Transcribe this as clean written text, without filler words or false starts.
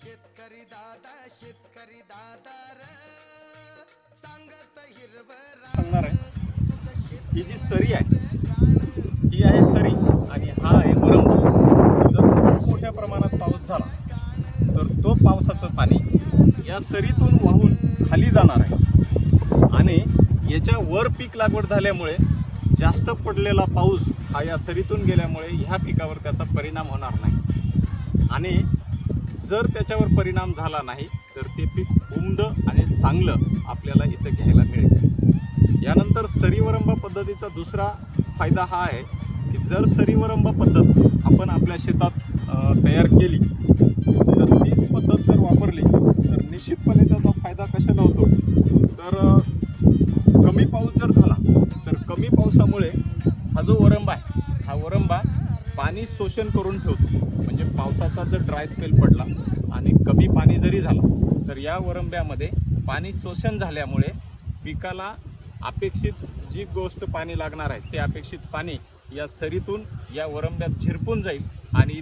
शेतकरी दादा सांगत सांगणार आहे ही जी सरी आहे ही आहे सरी आणि हा आहे वरंबा। जर खूप मोठ्या प्रमाणात पाऊस झाला तर तो पावसाचं पाणी या सरीतून वाहून खाली जाणार आहे आणि याच्या वर पीक लागवड झाल्यामुळे जास्त पडलेला पाऊस हा या सरीतून गेल्यामुळे ह्या पिकावर त्याचा परिणाम होणार नाही आणि जर त्याच्यावर परिणाम झाला नाही तर ते पीक उमद आणि चांगलं आपल्याला इथं घ्यायला मिळेल। यानंतर सरीवरंबा पद्धतीचा दुसरा फायदा हा आहे की जर सरीवरंबा पद्धत आपण आपल्या शेतात तयार केली तर तीच पद्धत जर वापरली तर निश्चितपणे त्याचा फायदा कशाला होतो तर कमी पाऊस जर झाला तर कमी पावसामुळे हा जो वरंबा आहे हा वरंबा पाणी शोषण करून ठेवतो। म्हणजे पावसाचा जर ड्राय स्पेल पडला आणि कमी पाणी जरी झालं तर या वरंब्यामध्ये पाणी शोषण झाल्यामुळे पिकाला अपेक्षित जी गोष्ट पाणी लागणार आहे ते अपेक्षित पाणी या सरीतून या वरंब्यात झिरपून जाईल आणि